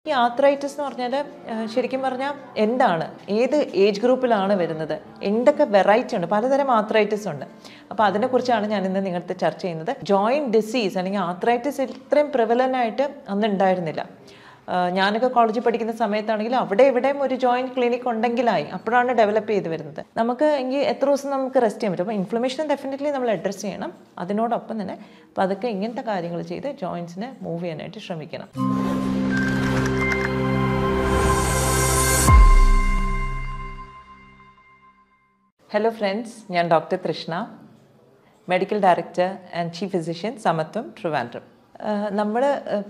ഈ ആർത്രൈറ്റിസ് എന്ന് പറഞ്ഞാൽ ശരിക്കും പറഞ്ഞാൽ എന്താണ്, ഏത് ഏജ് ഗ്രൂപ്പിലാണ് വരുന്നത്, എന്തൊക്കെ വെറൈറ്റി ഉണ്ട്, പലതരം ആർത്രൈറ്റിസ് ഉണ്ട്. അപ്പോൾ അതിനെക്കുറിച്ചാണ് ഞാൻ ഇന്ന് നിങ്ങളുടെ ചർച്ച ചെയ്യുന്നത്. ജോയിൻറ്റ് ഡിസീസ് അല്ലെങ്കിൽ ആർത്രൈറ്റിസ് ഇത്രയും പ്രിവലൻ്റ് ആയിട്ട് അന്ന് ഉണ്ടായിരുന്നില്ല. ഞാനൊക്കെ കോളേജിൽ പഠിക്കുന്ന സമയത്താണെങ്കിൽ അവിടെ ഇവിടെയും ഒരു ജോയിൻറ്റ് ക്ലിനിക് ഉണ്ടെങ്കിലായി, അപ്പോഴാണ് ഡെവലപ്പ് ചെയ്ത് വരുന്നത്. നമുക്ക് എങ്കിൽ എത്ര ദിവസം നമുക്ക് റെസ്റ്റ് ചെയ്യാൻ പറ്റും. അപ്പോൾ ഇൻഫ്ലമേഷൻ ഡെഫിനറ്റ്ലി നമ്മൾ അഡ്രസ്സ് ചെയ്യണം. അതിനോടൊപ്പം തന്നെ പതുക്കെ ഇങ്ങനത്തെ കാര്യങ്ങൾ ചെയ്ത് ജോയിൻറ്റ്സിനെ മൂവ് ചെയ്യാനായിട്ട് ശ്രമിക്കണം. ഹലോ ഫ്രണ്ട്സ്, ഞാൻ doctor Trishna, medical director and chief physician Samatvam Trivandrum. നമ്മൾ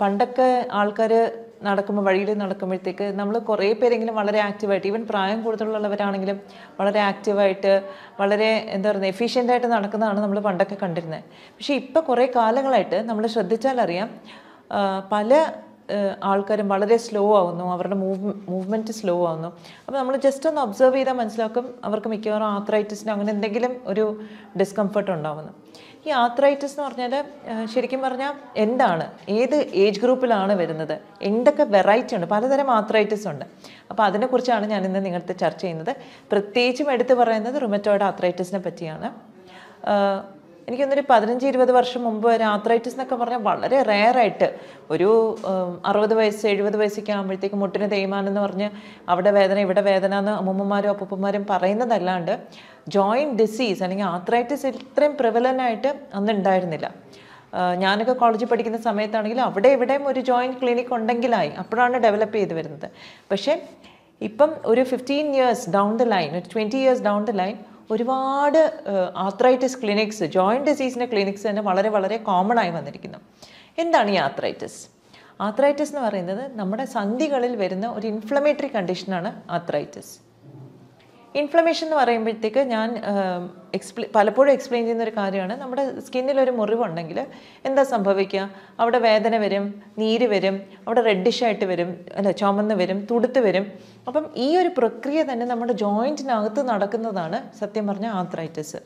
പണ്ടൊക്കെ ആൾക്കാർ നടക്കുമ്പോൾ, വഴിയിൽ നടക്കുമ്പോഴത്തേക്ക് നമ്മൾ കുറേ പേരെങ്കിലും വളരെ ആക്റ്റീവായിട്ട്, ഈവൻ പ്രായം കൂടുതലുള്ളവരാണെങ്കിലും വളരെ ആക്റ്റീവായിട്ട്, വളരെ എന്താ പറയുക, എഫിഷ്യൻ്റായിട്ട് നടക്കുന്നതാണ് നമ്മൾ പണ്ടൊക്കെ കണ്ടിരുന്നത്. പക്ഷേ ഇപ്പോൾ കുറേ കാലങ്ങളായിട്ട് നമ്മൾ ശ്രദ്ധിച്ചാലറിയാം, പല ആൾക്കാരും വളരെ സ്ലോ ആവുന്നു, അവരുടെ മൂവ്മെൻറ്റ് സ്ലോ ആവുന്നു. അപ്പോൾ നമ്മൾ ജസ്റ്റ് ഒന്ന് ഒബ്സർവ് ചെയ്താൽ മനസ്സിലാക്കും അവർക്ക് മിക്കവാറും ആർത്രൈറ്റിസിന് അങ്ങനെ എന്തെങ്കിലും ഒരു ഡിസ്കംഫർട്ട് ഉണ്ടാവുന്നു. ഈ ആർത്രൈറ്റിസ് എന്ന് പറഞ്ഞാൽ ശരിക്കും പറഞ്ഞാൽ എന്താണ്, ഏത് ഏജ് ഗ്രൂപ്പിലാണ് വരുന്നത്, എന്തൊക്കെ വെറൈറ്റി ഉണ്ട്, പലതരം ആർത്രൈറ്റിസ് ഉണ്ട്. അപ്പോൾ അതിനെക്കുറിച്ചാണ് ഞാൻ ഇന്ന് നിങ്ങളുടെ ചർച്ച ചെയ്യുന്നത്. പ്രത്യേകിച്ചും എടുത്തു പറയുന്നത് റുമറ്റോയിഡ് ആർത്രൈറ്റിസിനെ പറ്റിയാണ്. എനിക്കൊന്നൊരു 15-20 വർഷം മുമ്പ് വരെ ആർത്രൈറ്റിസ് എന്നൊക്കെ പറഞ്ഞാൽ വളരെ റെയറായിട്ട്, ഒരു 60 വയസ്സ് 70 വയസ്സൊക്കെ ആകുമ്പോഴത്തേക്ക് മുട്ടിന് തേയ്മാനം എന്ന് പറഞ്ഞ് അവിടെ വേദന ഇവിടെ വേദന എന്ന് അമ്മൂമ്മമാരും അപ്പൂപ്പന്മാരും പറയുന്നതല്ലാണ്ട് ജോയിൻറ്റ് ഡിസീസ് അല്ലെങ്കിൽ ആർത്രൈറ്റിസ് ഇത്രയും പ്രിവലൻ്റ് ആയിട്ട് അന്ന് ഉണ്ടായിരുന്നില്ല. ഞാനൊക്കെ കോളേജിൽ പഠിക്കുന്ന സമയത്താണെങ്കിൽ അവിടെ ഇവിടെയും ഒരു ജോയിൻറ്റ് ക്ലിനിക് ഉണ്ടെങ്കിലായി, അപ്പോഴാണ് ഡെവലപ്പ് ചെയ്ത് വരുന്നത്. പക്ഷേ ഇപ്പം ഒരു 15 ഇയേഴ്സ് ഡൗൺ ദ ലൈൻ, ഒരു 20 ഇയേഴ്സ് ഡൗൺ ദ ലൈൻ ഒരുപാട് ആർത്രൈറ്റിസ് ക്ലിനിക്സ്, ജോയിൻറ്റ് ഡിസീസിൻ്റെ ക്ലിനിക്സ് തന്നെ വളരെ വളരെ കോമൺ ആയി വന്നിരിക്കുന്നു. എന്താണ് ഈ ആർത്രൈറ്റിസ്? ആർത്രൈറ്റിസ് എന്ന് പറയുന്നത് നമ്മുടെ സന്ധികളിൽ വരുന്ന ഒരു ഇൻഫ്ലമേറ്ററി കണ്ടീഷനാണ് ആർത്രൈറ്റിസ്. ഇൻഫ്ലമേഷൻ എന്ന് പറയുമ്പോഴത്തേക്ക് ഞാൻ പലപ്പോഴും എക്സ്പ്ലെയിൻ ചെയ്യുന്നൊരു കാര്യമാണ്, നമ്മുടെ സ്കിന്നിലൊരു മുറിവുണ്ടെങ്കിൽ എന്താ സംഭവിക്കുക, അവിടെ വേദന വരും, നീര് വരും, അവിടെ റെഡിഷായിട്ട് വരും, ചുമന്ന് വരും, തുടുത്ത് വരും. അപ്പം ഈ ഒരു പ്രക്രിയ തന്നെ നമ്മുടെ ജോയിൻറ്റിനകത്ത് നടക്കുന്നതാണ് സത്യം പറഞ്ഞാൽ ആർത്രൈറ്റിസ്.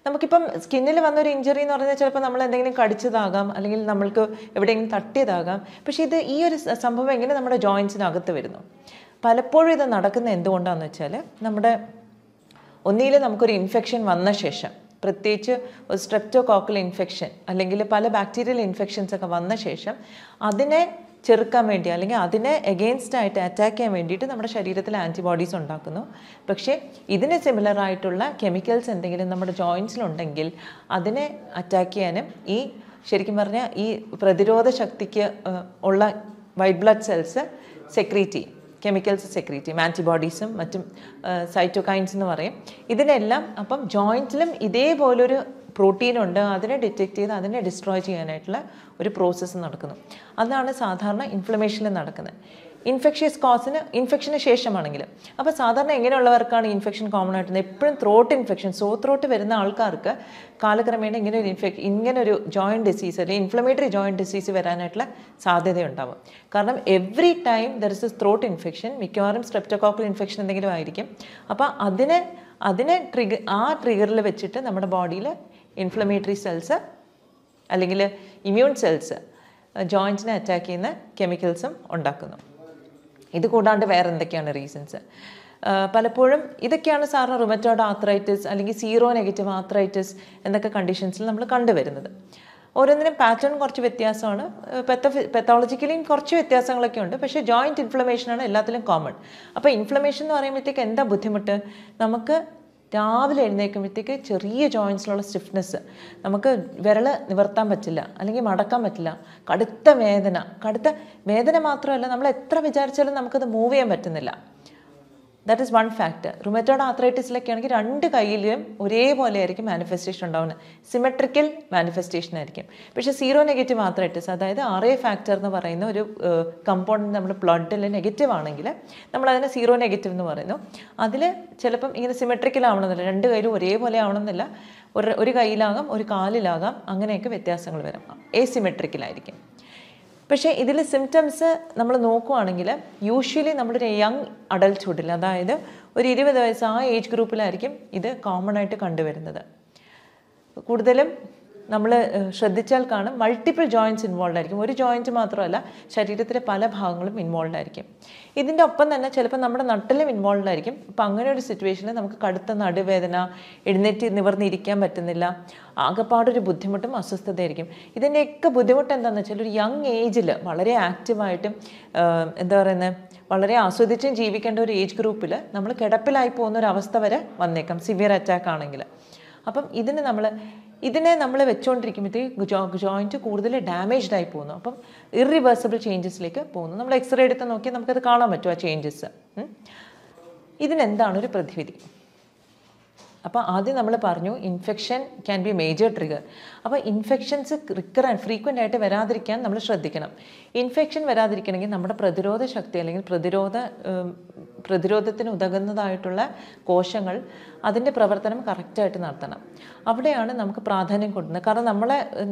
നമുക്കിപ്പം സ്കിന്നിൽ വന്നൊരു ഇഞ്ചറി എന്ന് പറഞ്ഞാൽ ചിലപ്പോൾ നമ്മൾ എന്തെങ്കിലും കടിച്ചതാകാം, അല്ലെങ്കിൽ നമ്മൾക്ക് എവിടെയെങ്കിലും തട്ടിയതാകാം. പക്ഷേ ഈ ഒരു സംഭവം എങ്ങനെ നമ്മുടെ ജോയിൻറ്റ്സിനകത്ത് വരുന്നു? പലപ്പോഴും ഇത് നടക്കുന്ന എന്തുകൊണ്ടാണെന്ന് വെച്ചാൽ, നമ്മുടെ ഒന്നിയിൽ നമുക്കൊരു ഇൻഫെക്ഷൻ വന്ന ശേഷം, പ്രത്യേകിച്ച് ഒരു സ്ട്രെപ്റ്റോകോക്കൽ ഇൻഫെക്ഷൻ അല്ലെങ്കിൽ പല ബാക്ടീരിയൽ ഇൻഫെക്ഷൻസ് ഒക്കെ വന്ന ശേഷം അതിനെ ചെറുക്കാൻ വേണ്ടി അല്ലെങ്കിൽ അതിനെ എഗെയിൻസ്റ്റ് ആയിട്ട് അറ്റാക്ക് ചെയ്യാൻ വേണ്ടിയിട്ട് നമ്മുടെ ശരീരത്തിൽ ആൻറ്റിബോഡീസ് ഉണ്ടാക്കുന്നു. പക്ഷേ ഇതിന് സിമിലർ ആയിട്ടുള്ള കെമിക്കൽസ് എന്തെങ്കിലും നമ്മുടെ ജോയിൻറ്റ്സിലുണ്ടെങ്കിൽ അതിനെ അറ്റാക്ക് ചെയ്യാനും ഈ ശരിക്കും പറഞ്ഞാൽ ഈ പ്രതിരോധ ശക്തിക്ക് ഉള്ള വൈറ്റ് ബ്ലഡ് സെൽസ് സെക്രീറ്റ് ചെയ്യും, കെമിക്കൽസ് സെക്രീറ്റ് ചെയ്യും, ആൻറ്റിബോഡീസും മറ്റും സൈറ്റോകൈൻസ് എന്ന് പറയും. ഇതിനെല്ലാം അപ്പം ജോയിൻറ്റിലും ഇതേപോലൊരു പ്രോട്ടീൻ ഉണ്ട്, അതിനെ ഡിറ്റക്റ്റ് ചെയ്ത് അതിനെ ഡിസ്ട്രോയ് ചെയ്യാനായിട്ടുള്ള ഒരു പ്രോസസ്സ് നടക്കുന്നു. അതാണ് സാധാരണ ഇൻഫ്ലമേഷനിൽ നടക്കുന്നത്. ഇൻഫെക്ഷ്യസ് കോസിന് ഇൻഫെക്ഷന് ശേഷമാണെങ്കിലും. അപ്പോൾ സാധാരണ എങ്ങനെയുള്ളവർക്കാണ് ഇൻഫെക്ഷൻ കോമൺ ആയിട്ട് എപ്പോഴും ത്രോട്ട് ഇൻഫെക്ഷൻ, ത്രോട്ട് വരുന്ന ആൾക്കാർക്ക് കാലക്രമേണ ഇങ്ങനൊരു ജോയിൻറ്റ് ഡിസീസ് അല്ലെങ്കിൽ ഇൻഫ്ലമേറ്ററി ജോയിൻറ്റ് ഡിസീസ് വരാനായിട്ടുള്ള സാധ്യതയുണ്ടാവും. കാരണം every time there is A throat infection, മിക്കവാറും സ്ട്രെപ്റ്റോകോക്കൽ ഇൻഫെക്ഷൻ എന്തെങ്കിലും ആയിരിക്കും. അപ്പോൾ അതിനെ ട്രിഗറിൽ വെച്ചിട്ട് നമ്മുടെ ബോഡിയിൽ ഇൻഫ്ലമേറ്ററി സെൽസ് അല്ലെങ്കിൽ ഇമ്മ്യൂൺ സെൽസ് ജോയിൻറ്റിനെ അറ്റാക്ക് ചെയ്യുന്ന കെമിക്കൽസും ഉണ്ടാക്കുന്നു. ഇത് കൂടാണ്ട് വേറെ എന്തൊക്കെയാണ് റീസൺസ്? പലപ്പോഴും ഇതൊക്കെയാണ് സാറിന് റുമറ്റോയിഡ് ആർത്രൈറ്റിസ് അല്ലെങ്കിൽ സീറോ നെഗറ്റീവ് ആർത്രൈറ്റിസ് എന്നൊക്കെ കണ്ടീഷൻസിൽ നമ്മൾ കണ്ടുവരുന്നത്. ഓരോന്നിനും പാറ്റേൺ കുറച്ച് വ്യത്യാസമാണ്, പെത്തോളജിക്കലിയും കുറച്ച് വ്യത്യാസങ്ങളൊക്കെ ഉണ്ട്. പക്ഷേ ജോയിൻറ്റ് ഇൻഫ്ലമേഷനാണ് എല്ലാത്തിലും കോമൺ. അപ്പോൾ ഇൻഫ്ലമേഷൻ എന്ന് പറയുമ്പോഴത്തേക്ക് എന്താ ബുദ്ധിമുട്ട്? നമുക്ക് രാവിലെ എഴുന്നേൽക്കുമ്പോഴത്തേക്ക് ചെറിയ ജോയിൻറ്റ്സിലുള്ള സ്റ്റിഫ്നെസ്, നമുക്ക് വിരൽ നിവർത്താൻ പറ്റില്ല അല്ലെങ്കിൽ മടക്കാൻ പറ്റില്ല, കടുത്ത വേദന മാത്രമല്ല, നമ്മൾ എത്ര വിചാരിച്ചാലും നമുക്കത് മൂവ് ചെയ്യാൻ പറ്റുന്നില്ല. That is one factor. Rheumatoid ആർത്രൈറ്റിസിലൊക്കെ ആണെങ്കിൽ 2 കൈയിലും ഒരേപോലെ ആയിരിക്കും മാനിഫെസ്റ്റേഷൻ ഉണ്ടാവുന്നത്, സിമെട്രിക്കൽ മാനിഫെസ്റ്റേഷൻ ആയിരിക്കും. പക്ഷേ സീറോ നെഗറ്റീവ് ആർത്രൈറ്റിസ്, അതായത് RA ഫാക്ടർ എന്ന് പറയുന്ന ഒരു കമ്പോണൻറ്റ് നമ്മുടെ ബ്ലഡിൽ നെഗറ്റീവ് ആണെങ്കിൽ നമ്മളതിനെ സീറോ നെഗറ്റീവ് എന്ന് പറയുന്നു. അതിൽ ചിലപ്പം ഇങ്ങനെ സിമെട്രിക്കൽ ആവണമെന്നില്ല, 2 കൈയിലും ഒരേപോലെ ആവണമെന്നില്ല, ഒരു കൈയിലാകാം, ഒരു കാലിലാകാം, അങ്ങനെയൊക്കെ വ്യത്യാസങ്ങൾ വരാം, എസിമെട്രിക്കലായിരിക്കും. പക്ഷേ ഇതിൽ സിംറ്റംസ് നമ്മൾ നോക്കുകയാണെങ്കിൽ യൂഷ്വലി നമ്മളൊരു യങ് അഡൾട്ട്ഹുഡിൽ, അതായത് ഒരു 20 വയസ്സ് ആ ഏജ് ഗ്രൂപ്പിലായിരിക്കും ഇത് കോമൺ ആയിട്ട് കണ്ടുവരുന്നത്. കൂടുതലും നമ്മൾ ശ്രദ്ധിച്ചാൽ കാണും മൾട്ടിപ്പിൾ ജോയിൻറ്റ്സ് ഇൻവോൾവ് ആയിരിക്കും. ഒരു ജോയിൻറ്റ് മാത്രമല്ല, ശരീരത്തിലെ പല ഭാഗങ്ങളും ഇൻവോൾവ് ആയിരിക്കും. ഇതിൻ്റെ ഒപ്പം തന്നെ ചിലപ്പോൾ നമ്മുടെ നട്ടിലും ഇൻവോൾവ് ആയിരിക്കും. അപ്പോൾ അങ്ങനെ ഒരു സിറ്റുവേഷനിൽ നമുക്ക് കടുത്ത നടുവേദന, എഴുന്നേറ്റ് നിവർന്നിരിക്കാൻ പറ്റുന്നില്ല, ആകെപ്പാടൊരു ബുദ്ധിമുട്ടും അസ്വസ്ഥതയായിരിക്കും. ഇതിൻ്റെയൊക്കെ ബുദ്ധിമുട്ട് എന്താണെന്ന് വെച്ചാൽ, ഒരു യങ് ഏജിൽ വളരെ ആക്റ്റീവായിട്ടും എന്താ പറയുന്നത്, വളരെ ആസ്വദിച്ചും ജീവിക്കേണ്ട ഒരു ഏജ് ഗ്രൂപ്പിൽ നമ്മൾ കിടപ്പിലായി പോകുന്ന ഒരു അവസ്ഥ വരെ വന്നേക്കാം, സിവിയർ അറ്റാക്ക് ആണെങ്കിൽ. അപ്പം ഇതിനെ നമ്മൾ വെച്ചുകൊണ്ടിരിക്കുമ്പോഴത്തേക്ക് ജോയിൻറ്റ് കൂടുതൽ ഡാമേജ്ഡ് ആയി പോകുന്നു. അപ്പം ഇറിവേഴ്സിബിൾ ചേഞ്ചസിലേക്ക് പോകുന്നു. നമ്മൾ എക്സ്റേ എടുത്ത് നോക്കിയാൽ നമുക്കത് കാണാൻ പറ്റും ആ ചേഞ്ചസ്. ഇതിനെന്താണ് ഒരു പ്രതിവിധി? അപ്പോൾ ആദ്യം നമ്മൾ പറഞ്ഞു infection can be major trigger. അപ്പോൾ ഇൻഫെക്ഷൻസ് ഫ്രീക്വൻ്റ് ആയിട്ട് വരാതിരിക്കാൻ നമ്മൾ ശ്രദ്ധിക്കണം. ഇൻഫെക്ഷൻ വരാതിരിക്കണമെങ്കിൽ നമ്മുടെ പ്രതിരോധ ശക്തി അല്ലെങ്കിൽ പ്രതിരോധത്തിന് ഉതകുന്നതായിട്ടുള്ള കോശങ്ങൾ അതിൻ്റെ പ്രവർത്തനം കറക്റ്റായിട്ട് നടത്തണം. അവിടെയാണ് നമുക്ക് പ്രാധാന്യം കൊടുക്കുന്നത്. കാരണം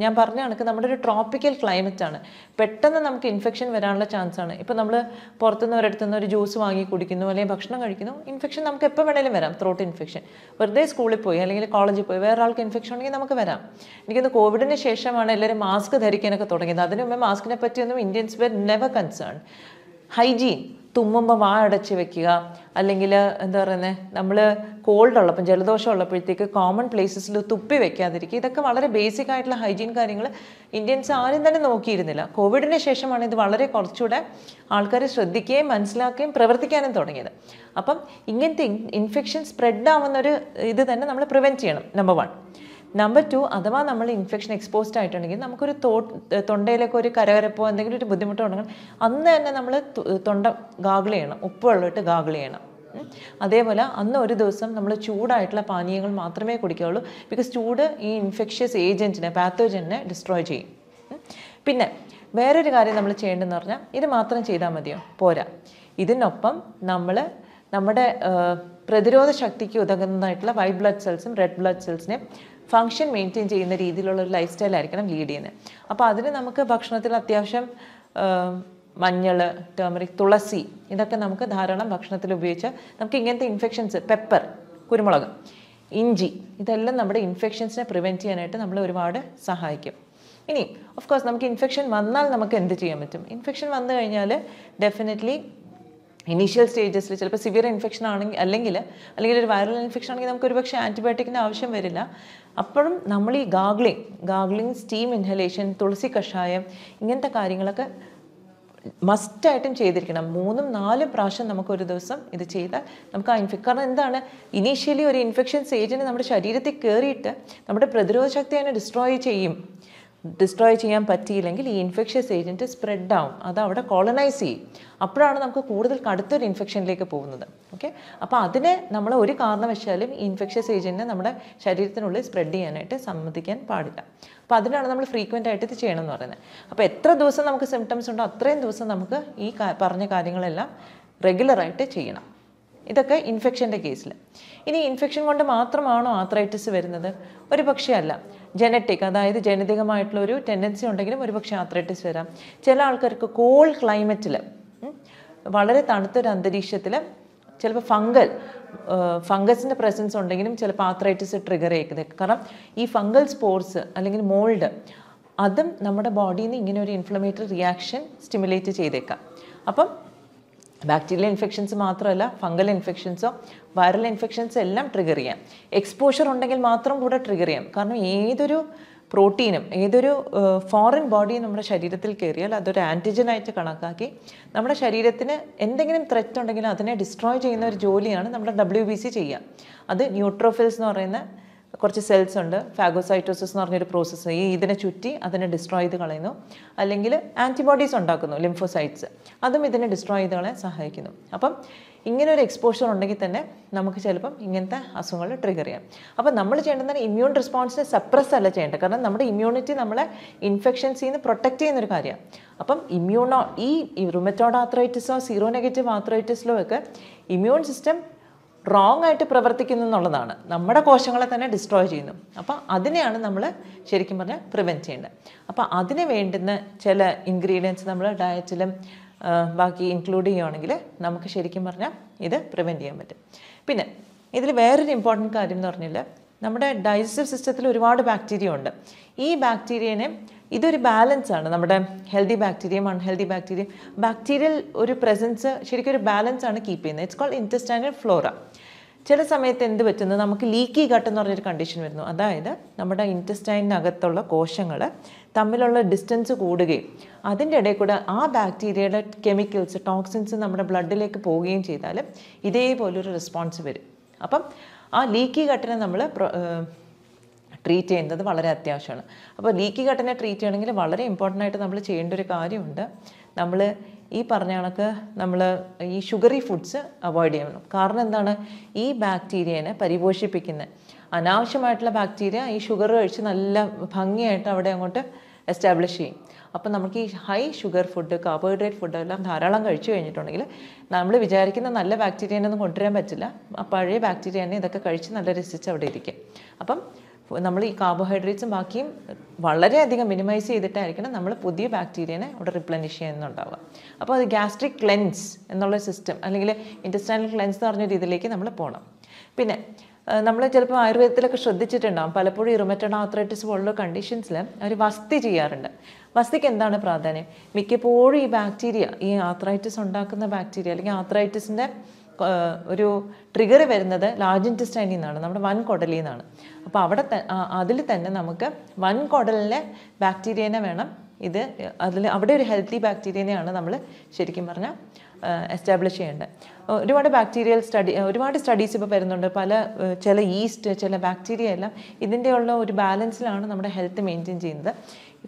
ഞാൻ പറഞ്ഞ കണക്ക് നമ്മുടെ ഒരു ട്രോപ്പിക്കൽ ക്ലൈമറ്റാണ്. പെട്ടെന്ന് നമുക്ക് ഇൻഫെക്ഷൻ വരാനുള്ള ചാൻസാണ്. ഇപ്പോൾ നമ്മൾ പുറത്തുനിന്ന് ഒരിടത്തുനിന്ന് ഒരു ജ്യൂസ് വാങ്ങി കുടിക്കുന്നു അല്ലെങ്കിൽ ഭക്ഷണം കഴിക്കുന്നു, ഇൻഫെക്ഷൻ നമുക്ക് എപ്പോൾ വേണേലും വരാം. ത്രോട്ട് ഇൻഫെക്ഷൻ വെറുതെ സ്കൂളിൽ പോയി അല്ലെങ്കിൽ കോളേജിൽ പോയി വേറെ ആൾക്ക് ഇൻഫെക്ഷൻ ഉണ്ടെങ്കിൽ നമുക്ക് വരാം. എനിക്കൊന്ന് കോവിഡിന് ശേഷമാണ് എല്ലാവരും മാസ്ക് ധരിക്കാനൊക്കെ തുടങ്ങിയത്. അതിനു മുമ്പേ മാസ്കിനെ പറ്റിയൊന്നും Indians were never concern. Hygiene, തുമ്മുമ്പോൾ വാ അടച്ച് വെക്കുക, അല്ലെങ്കിൽ എന്താ പറയുന്നത്, നമ്മൾ കോൾഡ് ഉള്ളപ്പം ജലദോഷം ഉള്ളപ്പോഴത്തേക്ക് കോമൺ പ്ലേസസിൽ തുപ്പി വെക്കാതിരിക്കുക. ഇതൊക്കെ വളരെ ബേസിക് ആയിട്ടുള്ള ഹൈജീൻ കാര്യങ്ങൾ ഇന്ത്യൻസ് ആരും തന്നെ നോക്കിയിരുന്നില്ല. കോവിഡിന് ശേഷമാണ് ഇത് വളരെ കുറച്ചുകൂടെ ആൾക്കാർ ശ്രദ്ധിക്കുകയും മനസ്സിലാക്കുകയും പ്രവർത്തിക്കാനും തുടങ്ങിയത്. അപ്പം ഇങ്ങനത്തെ ഇൻഫെക്ഷൻ സ്പ്രെഡ് ആവുന്നൊരു ഇത് തന്നെ നമ്മൾ പ്രിവെൻറ്റ് ചെയ്യണം, നമ്പർ 1. നമ്പർ 2, അഥവാ നമ്മൾ ഇൻഫെക്ഷൻ എക്സ്പോസ്ഡ് ആയിട്ടുണ്ടെങ്കിൽ നമുക്കൊരു തൊണ്ടയിലൊക്കെ ഒരു കരകരപ്പോ എന്തെങ്കിലും ഒരു ബുദ്ധിമുട്ടോ ഉണ്ടെങ്കിൽ അന്ന് തന്നെ നമ്മൾ തൊണ്ട ഗാഗിൾ ചെയ്യണം, ഉപ്പ് വെള്ളമിട്ട് ഗാഗിൾ ചെയ്യണം. അതേപോലെ അന്ന് ഒരു ദിവസം നമ്മൾ ചൂടായിട്ടുള്ള പാനീയങ്ങൾ മാത്രമേ കുടിക്കുകയുള്ളൂ. ബിക്കോസ് ചൂട് ഈ ഇൻഫെക്ഷ്യസ് ഏജൻറ്റിനെ, പാത്തോജനെ ഡിസ്ട്രോയ് ചെയ്യും. പിന്നെ വേറൊരു കാര്യം നമ്മൾ ചെയ്യേണ്ടതെന്ന് പറഞ്ഞാൽ, ഇത് മാത്രം ചെയ്താൽ മതിയോ? പോരാ. ഇതിനൊപ്പം നമ്മുടെ പ്രതിരോധ ശക്തിക്ക് ഉതകുന്നതായിട്ടുള്ള വൈറ്റ് ബ്ലഡ് സെൽസും റെഡ് ബ്ലഡ് സെൽസിനെ ഫങ്ഷൻ മെയിൻറ്റെയിൻ ചെയ്യുന്ന രീതിയിലുള്ള ഒരു ലൈഫ് സ്റ്റൈൽ ആയിരിക്കണം ലീഡ് ചെയ്യുന്നത്. അപ്പോൾ അതിന് നമുക്ക് ഭക്ഷണത്തിൽ അത്യാവശ്യം മഞ്ഞൾ, ടേമറിക്, തുളസി ഇതൊക്കെ നമുക്ക് ധാരാളം ഭക്ഷണത്തിൽ ഉപയോഗിച്ചാൽ നമുക്ക് ഇങ്ങനത്തെ ഇൻഫെക്ഷൻസ്, പെപ്പർ, കുരുമുളക്, ഇഞ്ചി, ഇതെല്ലാം നമ്മുടെ ഇൻഫെക്ഷൻസിനെ പ്രിവെൻറ്റ് ചെയ്യാനായിട്ട് നമ്മൾ ഒരുപാട് സഹായിക്കും. ഇനി ഓഫ് കോഴ്സ് നമുക്ക് ഇൻഫെക്ഷൻ വന്നാൽ നമുക്ക് എന്ത് ചെയ്യാൻ പറ്റും? ഇൻഫെക്ഷൻ വന്നു കഴിഞ്ഞാൽ ഡെഫിനറ്റ്ലി ഇനീഷ്യൽ സ്റ്റേജസിൽ ചിലപ്പോൾ സിവിയർ ഇൻഫെക്ഷൻ അല്ലെങ്കിൽ ഒരു വൈറൽ ഇൻഫെക്ഷൻ ആണെങ്കിൽ നമുക്ക് ഒരുപക്ഷെ ആൻറ്റിബയോട്ടിക്കിൻ്റെ ആവശ്യം വരില്ല. അപ്പോഴും നമ്മൾ ഈ ഗാഗ്ലിംഗ്, സ്റ്റീം ഇൻഹലേഷൻ, തുളസി കഷായം ഇങ്ങനത്തെ കാര്യങ്ങളൊക്കെ മസ്റ്റായിട്ടും ചെയ്തിരിക്കണം. 3-4 പ്രാവശ്യം നമുക്കൊരു ദിവസം ഇത് ചെയ്താൽ നമുക്ക് ആ കാരണം എന്താണ്, ഇനീഷ്യലി ഒരു ഇൻഫെക്ഷൻ സ്റ്റേജിന് നമ്മുടെ ശരീരത്തിൽ കയറിയിട്ട് നമ്മുടെ പ്രതിരോധ ശക്തി അതിനെ ഡിസ്ട്രോയ് ചെയ്യാൻ പറ്റിയില്ലെങ്കിൽ ഈ ഇൻഫെക്ഷ്യസ് ഏജൻറ്റ് സ്പ്രെഡ് ആവും, അത് അവിടെ കോളനൈസ് ചെയ്യും. അപ്പോഴാണ് നമുക്ക് കൂടുതൽ കടുത്തൊരു ഇൻഫെക്ഷനിലേക്ക് പോകുന്നത്. ഓക്കെ, അപ്പോൾ അതിനെ നമ്മൾ ഒരു കാരണവശാലും ഈ ഇൻഫെക്ഷ്യസ് ഏജൻറ്റിനെ നമ്മുടെ ശരീരത്തിനുള്ളിൽ സ്പ്രെഡ് ചെയ്യാനായിട്ട് സമ്മതിക്കാൻ പാടില്ല. അപ്പോൾ അതിനാണ് നമ്മൾ ഫ്രീക്വൻ്റ് ആയിട്ട് ഇത് ചെയ്യണം എന്ന് പറയുന്നത്. അപ്പോൾ എത്ര ദിവസം നമുക്ക് സിംറ്റംസ് ഉണ്ടോ അത്രയും ദിവസം നമുക്ക് ഈ പറഞ്ഞ കാര്യങ്ങളെല്ലാം റെഗുലറായിട്ട് ചെയ്യണം. ഇതൊക്കെ ഇൻഫെക്ഷൻ്റെ കേസിൽ. ഇനി ഇൻഫെക്ഷൻ കൊണ്ട് മാത്രമാണോ ആർത്രൈറ്റിസ് വരുന്നത്? ഒരു പക്ഷേ അല്ല. ജനറ്റിക്, അതായത് ജനിതകമായിട്ടുള്ള ഒരു ടെൻഡൻസി ഉണ്ടെങ്കിലും ഒരു പക്ഷേ ആർത്രൈറ്റിസ് വരാം. ചില ആൾക്കാർക്ക് കോൾഡ് ക്ലൈമറ്റിൽ, വളരെ തണുത്തൊരു അന്തരീക്ഷത്തിൽ ചിലപ്പോൾ ഫംഗസിൻ്റെ പ്രസൻസ് ഉണ്ടെങ്കിലും ചിലപ്പോൾ ആർത്രൈറ്റിസ് ട്രിഗർ ചെയ്തേക്കും. കാരണം ഈ ഫംഗൽ സ്പോർസ് അല്ലെങ്കിൽ മോൾഡ് അതും നമ്മുടെ ബോഡിയിൽ നിന്ന് ഇങ്ങനെ ഒരു ഇൻഫ്ലമേറ്ററി റിയാക്ഷൻ സ്റ്റിമുലേറ്റ് ചെയ്തേക്കാം. അപ്പം ബാക്ടീരിയൽ ഇൻഫെക്ഷൻസ് മാത്രമല്ല, ഫംഗൽ ഇൻഫെക്ഷൻസോ വൈറൽ ഇൻഫെക്ഷൻസ് എല്ലാം ട്രിഗർ ചെയ്യാം. എക്സ്പോഷർ ഉണ്ടെങ്കിൽ മാത്രം കൂടെ ട്രിഗർ ചെയ്യാം. കാരണം ഏതൊരു പ്രോട്ടീനും ഏതൊരു ഫോറിൻ ബോഡിയും നമ്മുടെ ശരീരത്തിൽ കയറിയാൽ അതൊരു ആൻറ്റിജനായിട്ട് കണക്കാക്കി നമ്മുടെ ശരീരത്തിന് എന്തെങ്കിലും ത്രെറ്റ് ഉണ്ടെങ്കിൽ അതിനെ ഡിസ്ട്രോയ് ചെയ്യുന്ന ഒരു ജോലിയാണ് നമ്മുടെ WBC ചെയ്യുക. അത് ന്യൂട്രോഫിൽസ് എന്ന് പറയുന്ന കുറച്ച് സെൽസ് ഉണ്ട്, ഫാഗോസൈറ്റോസിസ് എന്ന് പറഞ്ഞൊരു പ്രോസസ്സ് ഇതിനെ ചുറ്റി അതിനെ ഡിസ്ട്രോയ് ചെയ്ത് കളയുന്നു. അല്ലെങ്കിൽ ആൻറ്റിബോഡീസ് ഉണ്ടാക്കുന്നു, ലിംഫോസൈറ്റ്സ്, അതും ഇതിനെ ഡിസ്ട്രോയ് ചെയ്ത് കളയാൻ സഹായിക്കുന്നു. അപ്പം ഇങ്ങനെ ഒരു എക്സ്പോഷർ ഉണ്ടെങ്കിൽ തന്നെ നമുക്ക് ചിലപ്പം ഇങ്ങനത്തെ അസുഖങ്ങൾ ട്രിഗർ ചെയ്യാം. അപ്പം നമ്മൾ ചെയ്യേണ്ടത് ഇമ്മ്യൂൺ റെസ്പോൺസിനെ സപ്രസ് അല്ല ചെയ്യേണ്ടത്. കാരണം നമ്മുടെ ഇമ്മ്യൂണിറ്റി നമ്മളെ ഇൻഫെക്ഷൻസിൽ നിന്ന് പ്രൊട്ടക്റ്റ് ചെയ്യുന്നൊരു കാര്യമാണ്. അപ്പം ഈ റുമറ്റോയ്ഡ് ആർത്രൈറ്റിസോ സീറോ നെഗറ്റീവ് ആർത്രൈറ്റിസിലോ ഒക്കെ ഇമ്മ്യൂൺ സിസ്റ്റം റോങ് ആയിട്ട് പ്രവർത്തിക്കുന്നു എന്നുള്ളതാണ്, നമ്മുടെ കോശങ്ങളെ തന്നെ ഡിസ്ട്രോയ് ചെയ്യുന്നു. അപ്പോൾ അതിനെയാണ് നമ്മൾ ശരിക്കും പറഞ്ഞാൽ പ്രിവെൻറ്റ് ചെയ്യേണ്ടത്. അപ്പോൾ അതിന് വേണ്ടുന്ന ചില ഇൻഗ്രീഡിയൻസ് നമ്മൾ ഡയറ്റിലും ബാക്കി ഇൻക്ലൂഡ് ചെയ്യുകയാണെങ്കിൽ നമുക്ക് ശരിക്കും പറഞ്ഞാൽ ഇത് പ്രിവെൻറ്റ് ചെയ്യാൻ പറ്റും. പിന്നെ ഇതിൽ വേറൊരു ഇമ്പോർട്ടൻറ്റ് കാര്യം എന്ന് പറഞ്ഞാൽ നമ്മുടെ ഡൈജസ്റ്റീവ് സിസ്റ്റത്തിൽ ഒരുപാട് ബാക്ടീരിയ ഉണ്ട്. ഈ ബാക്ടീരിയനെ ഇതൊരു ബാലൻസാണ്, നമ്മുടെ ഹെൽത്തി ബാക്ടീരിയയും അൺഹെൽത്തി ബാക്ടീരിയയും ബാക്ടീരിയൽ ഒരു പ്രസൻസ് ശരിക്കും ഒരു ബാലൻസ് ആണ് കീപ്പ് ചെയ്യുന്നത്. It's called intestinal flora. ചില സമയത്ത് എന്ത് പറ്റുന്നത്, നമുക്ക് ലീക്കി ഗട്ട് എന്ന് പറഞ്ഞൊരു കണ്ടീഷൻ വരുന്നു. അതായത് നമ്മുടെ ഇൻറ്റസ്റ്റൈനകത്തുള്ള കോശങ്ങൾ തമ്മിലുള്ള ഡിസ്റ്റൻസ് കൂടുകയും അതിൻ്റെ ഇടയിൽ കൂടെ ആ ബാക്ടീരിയയുടെ കെമിക്കൽസ് ടോക്സിൻസ് നമ്മുടെ ബ്ലഡിലേക്ക് പോവുകയും ചെയ്താൽ ഇതേപോലൊരു റെസ്പോൺസ് വരും. അപ്പം ആ ലീക്കി ഗട്ടിനെ നമ്മൾ ട്രീറ്റ് ചെയ്യുന്നത് വളരെ അത്യാവശ്യമാണ്. അപ്പോൾ ലീക്കി ഗട്ടിനെ ട്രീറ്റ് ചെയ്യണമെങ്കിൽ വളരെ ഇമ്പോർട്ടൻ്റ് ആയിട്ട് നമ്മൾ ചെയ്യേണ്ട ഒരു കാര്യമുണ്ട്. നമ്മൾ ഈ പറഞ്ഞ കണക്ക് നമ്മൾ ഈ ഷുഗറി ഫുഡ്സ് അവോയ്ഡ് ചെയ്യണം. കാരണം എന്താണ്, ഈ ബാക്ടീരിയനെ പരിപോഷിപ്പിക്കുന്ന അനാവശ്യമായിട്ടുള്ള ബാക്ടീരിയ ഈ ഷുഗർ കഴിച്ച് നല്ല ഭംഗിയായിട്ട് അവിടെ അങ്ങോട്ട് എസ്റ്റാബ്ലിഷ് ചെയ്യും. അപ്പം നമുക്ക് ഈ high sugar food, carbohydrate food എല്ലാം ധാരാളം കഴിച്ചു കഴിഞ്ഞിട്ടുണ്ടെങ്കിൽ നമ്മൾ വിചാരിക്കുന്ന നല്ല ബാക്ടീരിയനൊന്നും കൊണ്ടുവരാൻ പറ്റില്ല. ആ പഴയ ബാക്ടീരിയ തന്നെ ഇതൊക്കെ കഴിച്ച് നല്ല രസിച്ച് അവിടെ ഇരിക്കും. അപ്പം നമ്മൾ ഈ കാർബോഹൈഡ്രേറ്റ്സും ബാക്കിയും വളരെയധികം മിനിമൈസ് ചെയ്തിട്ടായിരിക്കണം നമ്മൾ പുതിയ ബാക്ടീരിയനെ അവിടെ റിപ്ലനിഷ് ചെയ്യുന്നുണ്ടാവുക. അപ്പോൾ അത് ഗ്യാസ്ട്രിക് ക്ലെൻസ് എന്നുള്ള സിസ്റ്റം അല്ലെങ്കിൽ ഇൻറ്റസ്റ്റൈനൽ ക്ലെൻസ് എന്ന് പറഞ്ഞ രീതിയിലേക്ക് നമ്മൾ പോകണം. പിന്നെ നമ്മൾ ചിലപ്പോൾ ആയുർവേദത്തിലൊക്കെ ശ്രദ്ധിച്ചിട്ടുണ്ടാകും, പലപ്പോഴും ഈ റുമറ്റോയ്ഡ് ആർത്രൈറ്റിസ് പോലുള്ള കണ്ടീഷൻസിൽ അവർ വസ്തി ചെയ്യാറുണ്ട്. വസ്തിക്ക് എന്താണ് പ്രാധാന്യം? മിക്കപ്പോഴും ഈ ബാക്ടീരിയ, ഈ ആർത്രൈറ്റിസ് ഉണ്ടാക്കുന്ന ബാക്ടീരിയ അല്ലെങ്കിൽ ആർത്രൈറ്റിസിൻ്റെ ഒരു ട്രിഗർ വരുന്നത് ലാർജ് ഇൻറ്റസ്റ്റൈനിൽ നിന്നാണ്, നമ്മുടെ വൻകുടലിൽ നിന്നാണ്. അപ്പോൾ അതിൽ തന്നെ നമുക്ക് വൻകുടലിലെ ബാക്ടീരിയനെ വേണം അവിടെ ഒരു ഹെൽത്തി ബാക്ടീരിയനെയാണ് നമ്മൾ ശരിക്കും പറഞ്ഞാൽ എസ്റ്റാബ്ലിഷ് ചെയ്യേണ്ടത്. ഒരുപാട് സ്റ്റഡീസ് ഇപ്പോൾ വരുന്നുണ്ട്. ചില ഈസ്റ്റ്, ചില ബാക്ടീരിയ എല്ലാം ഇതിൻ്റെയുള്ള ഒരു ബാലൻസിലാണ് നമ്മുടെ ഹെൽത്ത് മെയിൻറ്റെയിൻ ചെയ്യുന്നത്.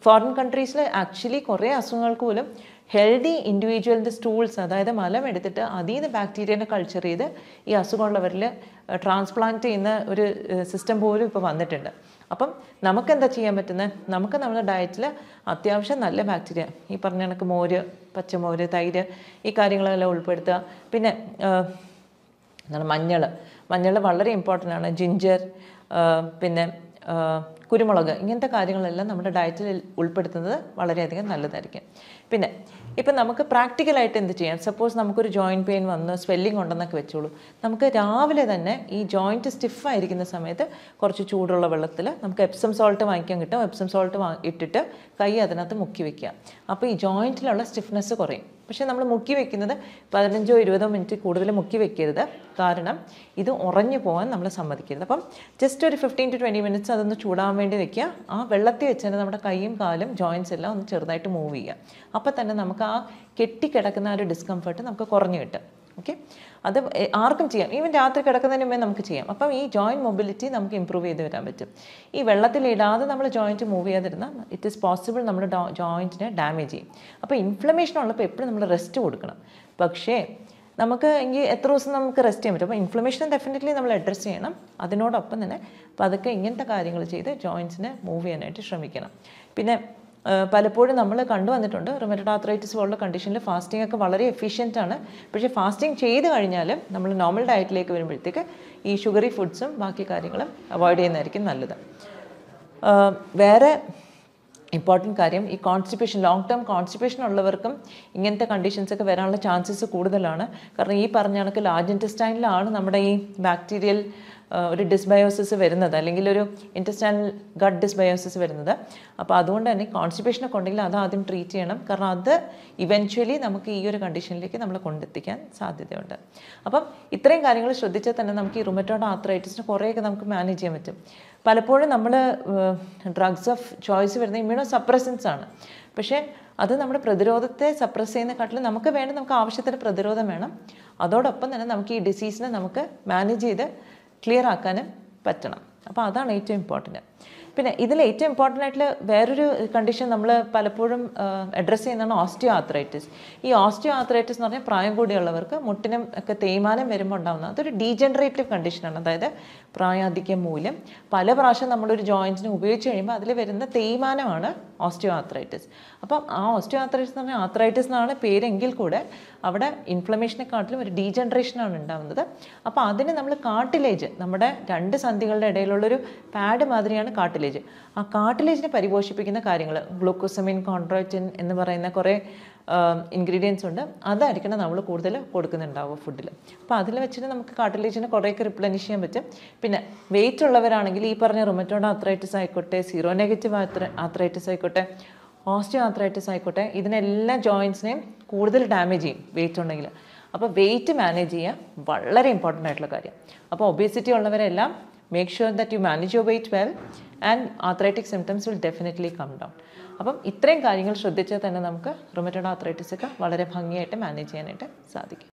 ഫോറിൻ കൺട്രീസിൽ ആക്ച്വലി കുറേ അസുഖങ്ങൾക്ക് പോലും ഹെൽത്തി ഇൻഡിവിജ്വലിൻ്റെ സ്റ്റൂൾസ്, അതായത് മലം എടുത്തിട്ട് അതിൽ നിന്ന് ബാക്ടീരിയനെ കൾച്ചർ ചെയ്ത് ഈ അസുഖമുള്ളവരിൽ ട്രാൻസ്പ്ലാന്റ് ചെയ്യുന്ന ഒരു സിസ്റ്റം പോലും ഇപ്പോൾ വന്നിട്ടുണ്ട്. അപ്പം നമുക്കെന്താ ചെയ്യാൻ പറ്റുന്നത്? നമുക്ക് നമ്മുടെ ഡയറ്റിൽ അത്യാവശ്യം നല്ല ബാക്ടീരിയ, ഈ പറഞ്ഞ കണക്ക് മോര്, പച്ചമോര്, തൈര്, ഈ കാര്യങ്ങളെല്ലാം ഉൾപ്പെടുത്തുക. പിന്നെ എന്താണ് മഞ്ഞൾ വളരെ ഇമ്പോർട്ടൻ്റ് ആണ്. ജിഞ്ചർ, പിന്നെ കുരുമുളക്, ഇങ്ങനത്തെ കാര്യങ്ങളെല്ലാം നമ്മുടെ ഡയറ്റിൽ ഉൾപ്പെടുത്തുന്നത് വളരെയധികം നല്ലതായിരിക്കും. പിന്നെ ഇപ്പം നമുക്ക് പ്രാക്ടിക്കലായിട്ട് എന്ത് ചെയ്യാം? സപ്പോസ് നമുക്കൊരു ജോയിൻറ്റ് പെയിൻ വന്ന് സ്വെല്ലിംഗ് ഉണ്ടെന്നൊക്കെ വെച്ചോളൂ. നമുക്ക് രാവിലെ തന്നെ ഈ ജോയിൻറ്റ് സ്റ്റിഫായിരിക്കുന്ന സമയത്ത് കുറച്ച് ചൂടുള്ള വെള്ളത്തിൽ നമുക്ക് എപ്സം സോൾട്ട് വാങ്ങിക്കാൻ കിട്ടും. എപ്സം സോൾട്ട് ഇട്ടിട്ട് കൈ അതിനകത്ത് മുക്കി വയ്ക്കുക. അപ്പോൾ ഈ ജോയിൻറ്റിലുള്ള സ്റ്റിഫ്നെസ് കുറയും. പക്ഷേ നമ്മൾ മുക്കി വെക്കുന്നത് 15-20 മിനിറ്റ് കൂടുതൽ മുക്കി വെക്കരുത്. കാരണം ഇത് ഉറഞ്ഞു പോകാൻ നമ്മൾ സമ്മതിക്കരുത്. അപ്പം ജസ്റ്റ് ഒരു 15-20 മിനിറ്റ്സ് അതൊന്ന് ചൂടാൻ വേണ്ടി വെക്കുക. ആ വെള്ളത്തിൽ വെച്ച് തന്നെ നമ്മുടെ കൈയും കാലും ജോയിൻറ്റ്സ് എല്ലാം ഒന്ന് ചെറുതായിട്ട് മൂവ് ചെയ്യുക. അപ്പോൾ തന്നെ നമുക്ക് ആ കെട്ടിക്കിടക്കുന്ന ആ ഒരു ഡിസ്കംഫർട്ട് നമുക്ക് കുറഞ്ഞു കിട്ടും. ഓക്കെ, അത് ആർക്കും ചെയ്യാം. ഈവൻ രാത്രി കിടക്കുന്നതിന് മുമ്പേ നമുക്ക് ചെയ്യാം. അപ്പം ഈ ജോയിൻറ്റ് മൊബിലിറ്റി നമുക്ക് ഇമ്പ്രൂവ് ചെയ്ത് വരാൻ പറ്റും. ഈ വെള്ളത്തിലിടാതെ നമ്മൾ ജോയിൻറ്റ് മൂവ് ചെയ്യാതിരുന്നാൽ ഇറ്റ് ഈസ് പോസിബിൾ നമ്മുടെ ജോയിൻറ്റിനെ ഡാമേജ് ചെയ്യും. അപ്പോൾ ഇൻഫ്ലമേഷൻ ഉള്ളപ്പോൾ എപ്പോഴും നമ്മൾ റെസ്റ്റ് കൊടുക്കണം. പക്ഷേ നമുക്ക് എത്ര ദിവസം നമുക്ക് റെസ്റ്റ് ചെയ്യാൻ പറ്റും? അപ്പോൾ ഇൻഫ്ലമേഷൻ ഡെഫിനറ്റ്ലി നമ്മൾ അഡ്രസ്സ് ചെയ്യണം. അതിനോടൊപ്പം തന്നെ പതുക്കെ ഇങ്ങനത്തെ കാര്യങ്ങൾ ചെയ്ത് ജോയിൻറ്റ്സിനെ മൂവ് ചെയ്യാനായിട്ട് ശ്രമിക്കണം. പിന്നെ പലപ്പോഴും നമ്മൾ കണ്ടുവന്നിട്ടുണ്ട് റുമറ്റോയ്ഡ് ആർത്രൈറ്റിസ് പോലുള്ള കണ്ടീഷനിൽ ഫാസ്റ്റിംഗ് ഒക്കെ വളരെ എഫിഷ്യൻ്റ് ആണ്. പക്ഷേ ഫാസ്റ്റിംഗ് ചെയ്ത് കഴിഞ്ഞാലും നമ്മൾ നോർമൽ ഡയറ്റിലേക്ക് വരുമ്പോഴത്തേക്ക് ഈ ഷുഗറി ഫുഡ്സും ബാക്കി കാര്യങ്ങളും അവോയ്ഡ് ചെയ്യുന്നതായിരിക്കും നല്ലത്. വേറെ ഇമ്പോർട്ടൻറ്റ് കാര്യം, ഈ കോൺസ്റ്റിപ്പേഷൻ, ലോങ് ടേം കോൺസ്റ്റിപ്പേഷൻ ഉള്ളവർക്കും ഇങ്ങനത്തെ കണ്ടീഷൻസൊക്കെ വരാനുള്ള ചാൻസസ് കൂടുതലാണ്. കാരണം ഈ പറഞ്ഞ കണക്ക് ലാർജ് ഇൻറ്റസ്റ്റൈനിലാണ് നമ്മുടെ ഈ ബാക്ടീരിയൽ ഒരു ഡിസ്ബയോസിസ് വരുന്നത്, അല്ലെങ്കിൽ ഒരു ഇൻറ്റസ്റ്റൈനൽ ഗട്ട് ഡിസ്ബയോസിസ് വരുന്നത്. അപ്പോൾ അതുകൊണ്ട് തന്നെ കോൺസ്റ്റിപ്പേഷനൊക്കെ ഉണ്ടെങ്കിൽ അത് ആദ്യം ട്രീറ്റ് ചെയ്യണം. കാരണം അത് ഇവൻച്വലി നമുക്ക് ഈ ഒരു കണ്ടീഷനിലേക്ക് നമ്മൾ കൊണ്ടെത്തിക്കാൻ സാധ്യതയുണ്ട്. അപ്പം ഇത്രയും കാര്യങ്ങൾ ശ്രദ്ധിച്ചാൽ തന്നെ നമുക്ക് ഈ റുമറ്റോയ്ഡ് ആർത്രൈറ്റിസിന് കുറേയൊക്കെ നമുക്ക് മാനേജ് ചെയ്യാൻ പറ്റും. പലപ്പോഴും നമ്മൾ ഡ്രഗ്സ് ഓഫ് ചോയ്സ് വരുന്ന ഇമ്മ്യൂണോ സപ്രസൻസ് ആണ്. പക്ഷേ അത് നമ്മുടെ പ്രതിരോധത്തെ സപ്രസ് ചെയ്യുന്നതിനെക്കാട്ടിലും നമുക്ക് ആവശ്യത്തിന് പ്രതിരോധം വേണം. അതോടൊപ്പം തന്നെ നമുക്ക് ഈ ഡിസീസിനെ നമുക്ക് മാനേജ് ചെയ്ത് ക്ലിയർ ആക്കാനും പറ്റണം. അപ്പോൾ അതാണ് ഏറ്റവും ഇമ്പോർട്ടൻറ്റ്. പിന്നെ ഇതിൽ ഏറ്റവും ഇമ്പോർട്ടൻ്റ് ആയിട്ടുള്ള വേറൊരു കണ്ടീഷൻ നമ്മൾ പലപ്പോഴും അഡ്രസ്സ് ചെയ്യുന്നതാണ് ഓസ്റ്റിയോ ആർത്രൈറ്റിസ്. ഈ ഓസ്റ്റിയോ ആർത്രൈറ്റിസ് എന്ന് പറഞ്ഞാൽ പ്രായം കൂടിയുള്ളവർക്ക് മുട്ടിനും ഒക്കെ തേയ്മാനം വരുമ്പോൾ ഉണ്ടാകുന്ന അതൊരു ഡീജനറേറ്റീവ് കണ്ടീഷനാണ്. അതായത് പ്രായാധിക്യം മൂലം പല പ്രാവശ്യം നമ്മളൊരു ജോയിൻറ്റിനെ ഉപയോഗിച്ച് കഴിയുമ്പോൾ അതിൽ വരുന്ന തേയ്മാനമാണ് ഓസ്റ്റിയോ ആർത്രൈറ്റിസ്. അപ്പം ആ ഓസ്റ്റിയോ ആർത്രൈറ്റിസ് എന്ന് പറഞ്ഞാൽ ആർത്രൈറ്റിസ് എന്നാണ് പേരെങ്കിൽ കൂടെ അവിടെ ഇൻഫ്ലമേഷനെക്കാട്ടിലും ഒരു ഡീജനറേഷനാണ് ഉണ്ടാകുന്നത്. അപ്പോൾ അതിന് നമ്മൾ കാർട്ടിലേജ്, നമ്മുടെ രണ്ട് സന്ധികളുടെ ഇടയിലുള്ളൊരു പാഡ് മാതിരിയാണ് കാർട്ടിലേജ്. ആ കാർട്ടിലേജിനെ പരിപോഷിപ്പിക്കുന്ന കാര്യങ്ങൾ ഗ്ലൂക്കോസമിൻ, കോൺട്രോയിറ്റിൻ എന്ന് പറയുന്ന കുറേ ഇൻഗ്രീഡിയൻസ് ഉണ്ട്, അതായിരിക്കണം നമ്മൾ കൂടുതൽ കൊടുക്കുന്നുണ്ടാവുക ഫുഡിൽ. അപ്പോൾ അതിൽ വെച്ചിട്ട് നമുക്ക് കാർട്ടിലേജിനെ കുറേയൊക്കെ റിപ്ലനിഷ് ചെയ്യാൻ പറ്റും. പിന്നെ വെയിറ്റ് ഉള്ളവരാണെങ്കിൽ ഈ പറഞ്ഞ റുമറ്റോയ്ഡ് ആർത്രൈറ്റിസ് ആയിക്കോട്ടെ, സീറോ നെഗറ്റീവ് ആർത്രൈറ്റിസ് ആയിക്കോട്ടെ, ഓസ്റ്റിയോ ആർത്രൈറ്റിസ് ആയിക്കോട്ടെ, ഇതിനെല്ലാം ജോയിൻസിനെയും കൂടുതൽ ഡാമേജ് ചെയ്യും വെയിറ്റ് ഉണ്ടെങ്കിൽ. അപ്പോൾ വെയിറ്റ് മാനേജ് ചെയ്യുക വളരെ ഇമ്പോർട്ടൻ്റ് ആയിട്ടുള്ള കാര്യം. അപ്പോൾ ഒബേസിറ്റി ഉള്ളവരെല്ലാം make sure that you manage your weight well and arthritic symptoms will definitely come down. അപ്പം ഇത്രയും കാര്യങ്ങൾ ശ്രദ്ധിച്ചാൽ തന്നെ നമുക്ക് റുമറ്റോയ്ഡ് ആർത്രൈറ്റിസ് ഒക്കെ വളരെ ഭംഗിയായിട്ട് മാനേജ് ചെയ്യാനായിട്ട് സാധിക്കും.